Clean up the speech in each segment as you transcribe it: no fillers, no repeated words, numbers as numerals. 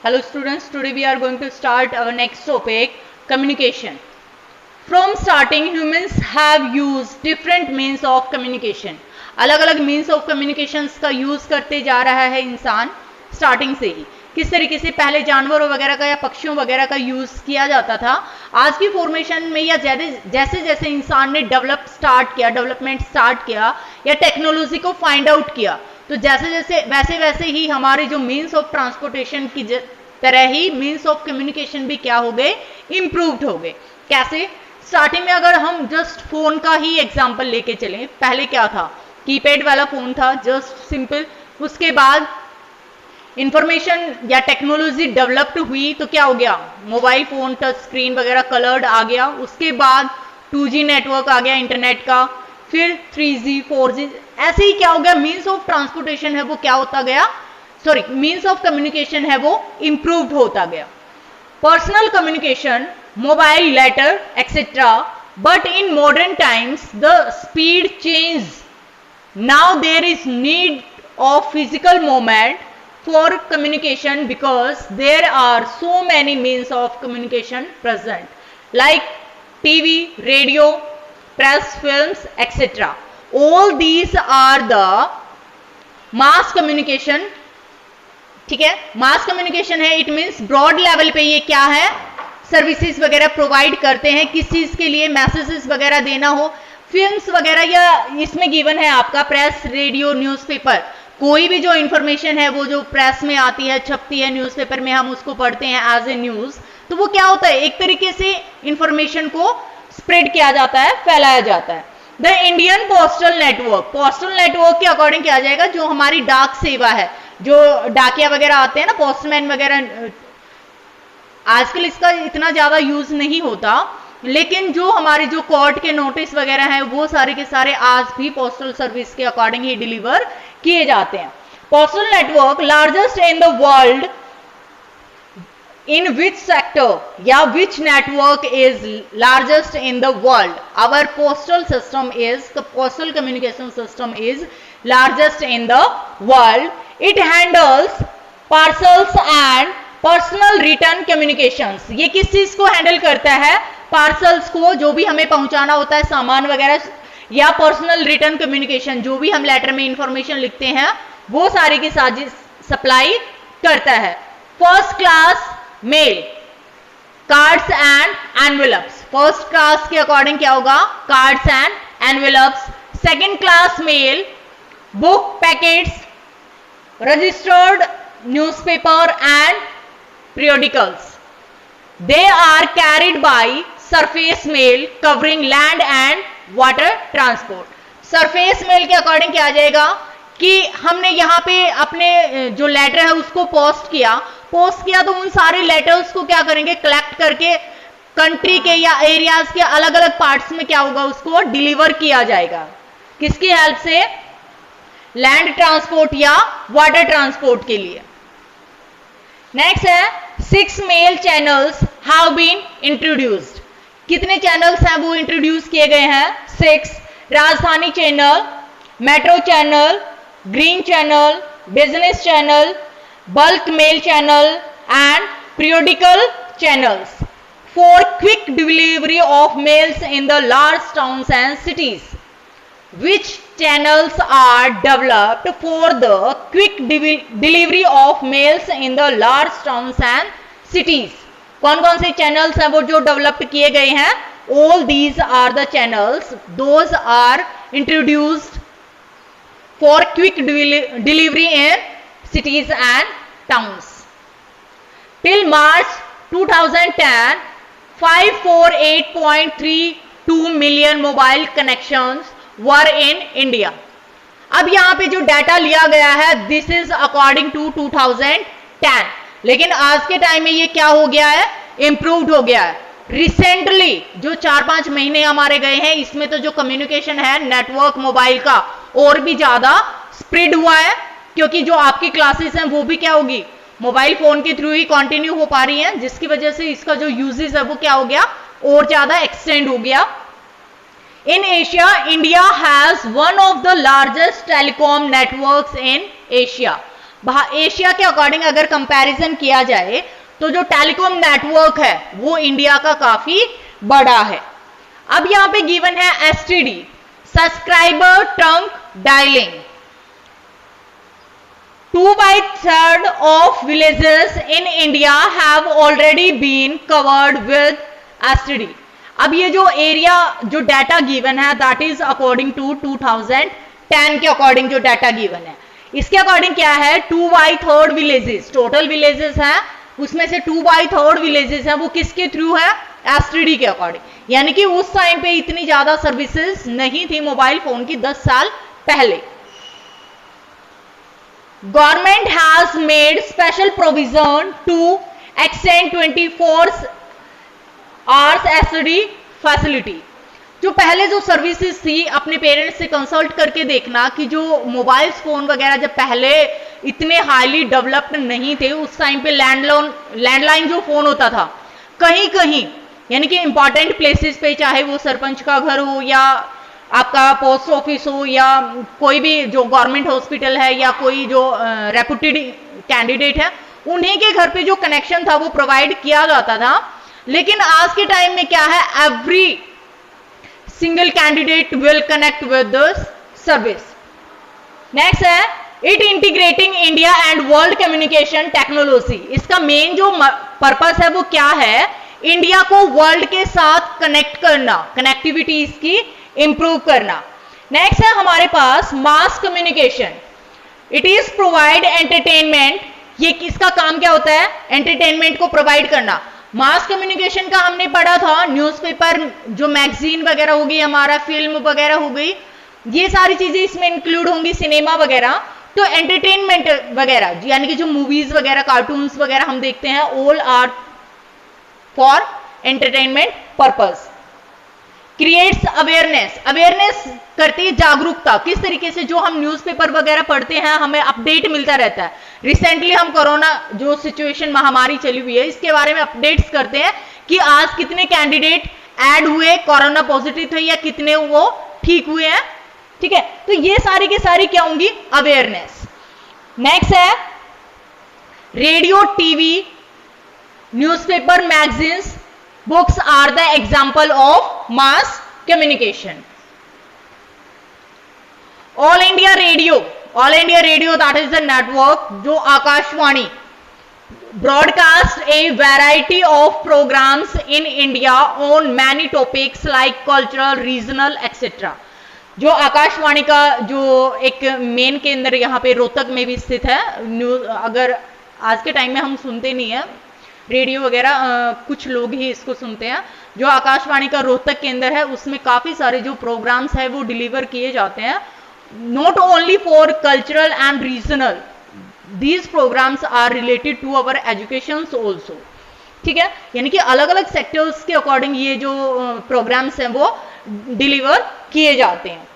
Hello students, today we are going to start our next topic, communication. From starting, humans have used different means of communication. अलग अलग means of communications का use करते जा रहा है इंसान starting से ही. किस तरीके से पहले जानवरों वगैरह का या पक्षियों वगैरह का यूज किया जाता था, आज की फॉर्मेशन में या जैसे जैसे इंसान ने डेवलपमेंट स्टार्ट किया या टेक्नोलॉजी को फाइंड आउट किया, तो जैसे जैसे वैसे ही हमारे जो मीन्स ऑफ ट्रांसपोर्टेशन की तरह ही मीन्स ऑफ कम्युनिकेशन भी क्या हो गए, इम्प्रूव्ड हो गए. कैसे? स्टार्टिंग में अगर हम जस्ट फोन का ही एग्जांपल लेके चलें, पहले क्या था, कीपैड वाला फोन था, जस्ट सिंपल. उसके बाद इंफॉर्मेशन या टेक्नोलॉजी डेवलप्ड हुई तो क्या हो गया, मोबाइल फोन, टच स्क्रीन वगैरह कलर्ड आ गया. उसके बाद 2G नेटवर्क आ गया इंटरनेट का, फिर 3G 4G, ऐसे ही क्या हो गया, मीन्स ऑफ ट्रांसपोर्टेशन है वो क्या होता गया, सॉरी मीन्स ऑफ कम्युनिकेशन है वो इम्प्रूव्ड होता गया. Personal communication, mobile, letter etcetera. But in modern times the speed change. Now there is need of physical moment for communication because there are so many means of communication present like TV, radio, press, films, etc. All these are the mass communication. ठीक है, mass communication है, it means broad level पे ये क्या है, services वगैरह provide करते हैं. किस चीज के लिए, मैसेजेस वगैरह देना हो, फिल्म्स वगैरह, या इसमें गिवन है आपका प्रेस, रेडियो, न्यूज़पेपर. कोई भी जो इंफॉर्मेशन है वो जो प्रेस में आती है, छपती है, न्यूज़पेपर में हम उसको पढ़ते हैं एज ए न्यूज, तो वो क्या होता है, एक तरीके से इंफॉर्मेशन को स्प्रेड किया जाता है, फैलाया जाता है. The Indian postal network, postal network के अकॉर्डिंग किया जाएगा जो हमारी डाक सेवा है, जो डाकिया वगैरह आते हैं ना, पोस्टमैन वगैरह, आजकल इसका इतना ज्यादा यूज नहीं होता, लेकिन जो हमारे जो कोर्ट के नोटिस वगैरह हैं वो सारे के सारे आज भी पोस्टल सर्विस के अकॉर्डिंग ही डिलीवर किए जाते हैं. Postal network largest in the world. In which sector या which network is largest in the world? Our postal system is, the postal communication system is largest in the world. It handles parcels and personal written communications. ये किस चीज को handle करता है, parcels को, जो भी हमें पहुंचाना होता है सामान वगैरह, या पर्सनल रिटर्न कम्युनिकेशन, जो भी हम लेटर में इंफॉर्मेशन लिखते हैं वो सारी की सारी सप्लाई करता है. First class mail, cards and envelopes. First class के अकॉर्डिंग क्या होगा, cards and envelopes. Second class mail, book, packets, registered newspaper and periodicals. They are carried by surface mail covering land and water transport. Surface mail के according क्या आ जाएगा कि हमने यहाँ पे अपने जो लेटर है उसको पोस्ट किया तो उन सारे लेटर्स को क्या करेंगे, कलेक्ट करके कंट्री के या एरियाज के अलग अलग पार्ट्स में क्या होगा, उसको डिलीवर किया जाएगा. किसकी हेल्प से, लैंड ट्रांसपोर्ट या वाटर ट्रांसपोर्ट के लिए. नेक्स्ट है 6 mail channels have been introduced. कितने चैनल्स हैं वो इंट्रोड्यूस किए गए हैं, 6. Rajdhani channel, metro channel, green channel, business channel, bulk mail channel and periodical channels for quick delivery of mails in the large towns and cities. Which channels are developed for the quick delivery of mails in the large towns and cities? कौन कौन से channels हैं वो जो develop किए गए हैं? All these are the channels. Those are introduced for quick delivery in cities and towns. Till March 2010, 548.32 million mobile connections were in India. अब यहां पे जो डाटा लिया गया है दिस इज अकॉर्डिंग टू 2010, लेकिन आज के टाइम में ये क्या हो गया है, इंप्रूव्ड हो गया है. रिसेंटली जो 4-5 महीने हमारे गए हैं इसमें तो जो कम्युनिकेशन है नेटवर्क मोबाइल का और भी ज्यादा स्प्रेड हुआ है, क्योंकि जो आपकी क्लासेस हैं वो भी क्या होगी, मोबाइल फोन के थ्रू ही कंटिन्यू हो पा रही हैं, जिसकी वजह से इसका जो यूजेस है वो क्या हो गया, और ज्यादा एक्सटेंड हो गया. In Asia, India has one of the largest telecom networks in Asia. Asia के अकॉर्डिंग अगर कंपैरिजन किया जाए तो जो टेलीकॉम नेटवर्क है वो इंडिया का काफी बड़ा है। अब यहां पे गिवन है STD, subscriber trunk dialling. 2/3 of villages in India have already been covered with STD। अब ये जो एरिया जो डाटा गिवन है दैट इज अकॉर्डिंग टू 2010 के अकॉर्डिंग जो डाटा गिवन है, इसके अकॉर्डिंग क्या है 2/3 विलेजेस, टोटल विलेजेस है उसमें से 2/3 विलेजेस है वो किसके थ्रू है, एसटीडी के अकॉर्डिंग। यानी कि उस टाइम पे इतनी ज्यादा सर्विसेज नहीं थी मोबाइल फोन की 10 साल पहले। Government has made special provision to extend 24 hours STD facility। जो पहले जो सर्विसेज थी अपने पेरेंट्स से कंसल्ट करके देखना कि जो मोबाइल फोन वगैरह जब पहले इतने हाईली डेवलप्ड नहीं थे, उस टाइम पे लैंडलाइन जो फोन होता था कहीं कहीं यानी कि इंपॉर्टेंट प्लेसेस पे, चाहे वो सरपंच का घर हो या आपका पोस्ट ऑफिस हो या कोई भी जो गवर्नमेंट हॉस्पिटल है या कोई जो रेपुटेड कैंडिडेट है, उन्हीं के घर पे जो कनेक्शन था वो प्रोवाइड किया जाता था। लेकिन आज के टाइम में क्या है, every single candidate will connect with the service. Next है it integrating India and world communication technology. इसका मेन जो पर्पस है वो क्या है, इंडिया को वर्ल्ड के साथ कनेक्ट करना, कनेक्टिविटी इसकी इंप्रूव करना। नेक्स्ट है हमारे पास mass communication, it is provide entertainment. ये इसका काम क्या होता है, एंटरटेनमेंट को प्रोवाइड करना। मास कम्युनिकेशन का हमने पढ़ा था, न्यूज़पेपर जो मैगजीन वगैरह हो गई, हमारा फिल्म वगैरह हो गई, ये सारी चीजें इसमें इंक्लूड होंगी, सिनेमा वगैरह। तो एंटरटेनमेंट वगैरह यानी कि जो मूवीज वगैरह कार्टून्स वगैरह हम देखते हैं, all are for entertainment purpose. Creates awareness, awareness करती है जागरूकता, किस तरीके से जो हम न्यूज़पेपर वगैरह पढ़ते हैं हमें अपडेट मिलता रहता है। रिसेंटली हम कोरोना जो सिचुएशन महामारी चली हुई है इसके बारे में अपडेट्स करते हैं कि आज कितने कैंडिडेट ऐड हुए कोरोना पॉजिटिव थे या कितने वो ठीक हुए हैं, ठीक है। तो ये सारी की सारी क्या होंगी, अवेयरनेस। नेक्स्ट है radio, TV, newspaper, magazines, books are the example of mass communication। All India Radio, All India Radio that is the network जो Akashvani broadcast a variety of programs in India on many topics like cultural, regional, etc। जो आकाशवाणी का जो एक main केंद्र यहाँ पे रोहतक में भी स्थित है। न्यूज अगर आज के टाइम में हम सुनते नहीं है रेडियो वगैरह, कुछ लोग ही इसको सुनते हैं। जो आकाशवाणी का रोहतक केंद्र है उसमें काफ़ी सारे जो प्रोग्राम्स है वो डिलीवर किए जाते हैं, not only for cultural and regional, these programmes are related to our education also, ठीक है। यानी कि अलग अलग सेक्टर्स के अकॉर्डिंग ये जो प्रोग्राम्स हैं वो डिलीवर किए जाते हैं।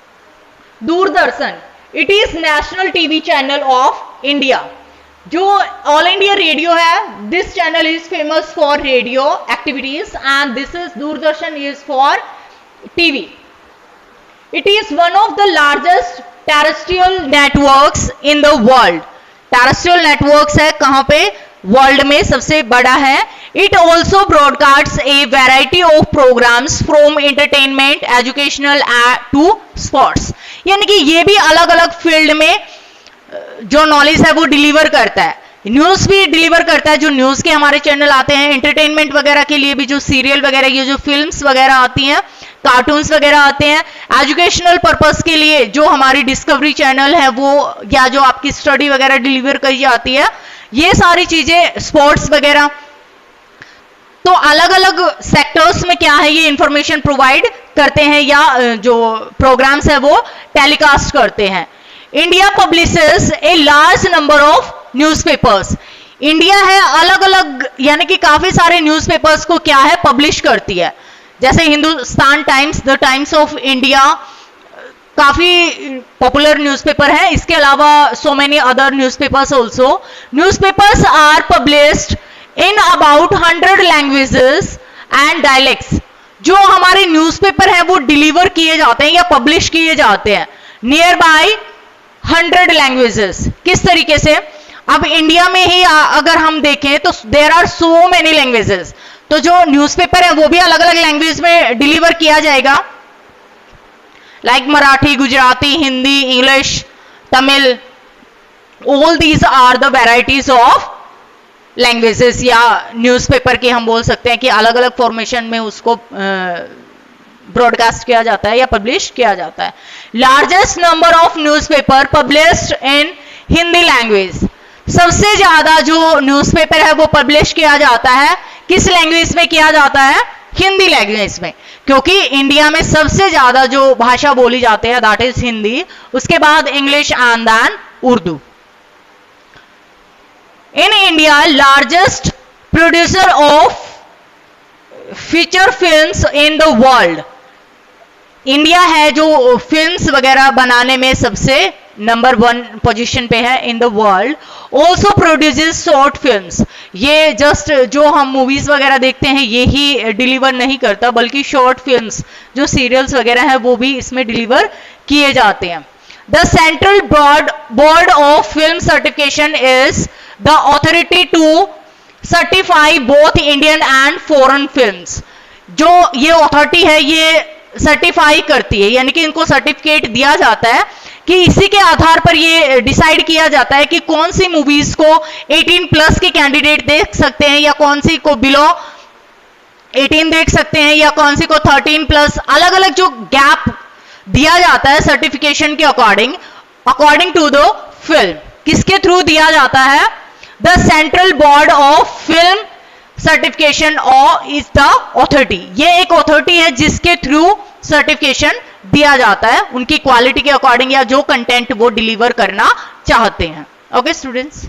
Doordarshan, it is national TV channel of India. जो ऑल इंडिया रेडियो है, this channel is famous for radio activities and this is Doordarshan is for TV. It is one of the largest terrestrial networks in the world. Terrestrial networks है कहां पे, world में सबसे बड़ा है। It also broadcast a variety of programs from entertainment, educational to sports. यानी कि ये भी अलग अलग फील्ड में जो नॉलेज है वो डिलीवर करता है। न्यूज़ भी डिलीवर करता है, जो न्यूज़ के हमारे चैनल आते हैं, एंटरटेनमेंट वगैरह के लिए भी जो सीरियल वगैरह, ये जो फिल्म्स वगैरह आती हैं, कार्टून्स वगैरह आते हैं, एजुकेशनल पर्पस के लिए जो हमारी डिस्कवरी चैनल है वो, या जो आपकी स्टडी वगैरह डिलीवर की जाती है, ये सारी चीजें, स्पोर्ट्स वगैरह। तो अलग अलग सेक्टर्स में क्या है ये इंफॉर्मेशन प्रोवाइड करते हैं या जो प्रोग्राम्स है वो टेलीकास्ट करते हैं। India publishes a large number of newspapers. India है अलग अलग यानी कि काफी सारे न्यूज़पेपर्स को क्या है पब्लिश करती है, जैसे Hindustan Times, the Times of India, काफी पॉपुलर न्यूज़पेपर है। इसके अलावा so many other newspapers also. Newspapers are published in about 100 languages and dialects. जो हमारे न्यूज़पेपर हैं वो डिलीवर किए जाते हैं या पब्लिश किए जाते हैं नियर बाय 100 लैंग्वेजेस। किस तरीके से, अब इंडिया में ही अगर हम देखें तो there are so many languages, तो जो न्यूज़पेपर है वो भी अलग अलग लैंग्वेज में डिलीवर किया जाएगा, like Marathi, Gujarati, Hindi, English, Tamil, all these are the varieties of languages, या न्यूज़पेपर की हम बोल सकते हैं कि अलग अलग फॉर्मेशन में उसको ब्रॉडकास्ट किया जाता है या पब्लिश किया जाता है। Largest number of newspaper published in Hindi language, सबसे ज्यादा जो न्यूज़पेपर है वो पब्लिश किया जाता है किस लैंग्वेज में किया जाता है? हिंदी लैंग्वेज में, क्योंकि इंडिया में सबसे ज्यादा जो भाषा बोली जाती है दैट इज हिंदी, उसके बाद English and then Urdu. In India largest producer of feature films in the world, India है जो फिल्म्स वगैरह बनाने में सबसे नंबर 1 पोजीशन पे है इन the world. Also produces short films, ये जस्ट जो हम मूवीज वगैरह देखते हैं ये ही डिलीवर नहीं करता, बल्कि शॉर्ट फिल्म्स जो सीरियल्स वगैरह हैं वो भी इसमें डिलीवर किए जाते हैं। The central board of film certification is the authority to certify both Indian and foreign films, जो ये अथॉरिटी है ये सर्टिफाई करती है, यानी कि इनको सर्टिफिकेट दिया जाता है कि इसी के आधार पर ये डिसाइड किया जाता है कि कौन सी मूवीज को 18 प्लस के कैंडिडेट देख सकते हैं या कौन सी को बिलो 18 देख सकते हैं या कौन सी को 13 प्लस, अलग अलग जो गैप दिया जाता है सर्टिफिकेशन के अकॉर्डिंग टू द फिल्म, किसके थ्रू दिया जाता है? The central board of film certification और इज द अथॉरिटी, ये एक अथॉरिटी है जिसके थ्रू सर्टिफिकेशन दिया जाता है उनकी क्वालिटी के अकॉर्डिंग या जो कंटेंट वो डिलीवर करना चाहते हैं। Okay students.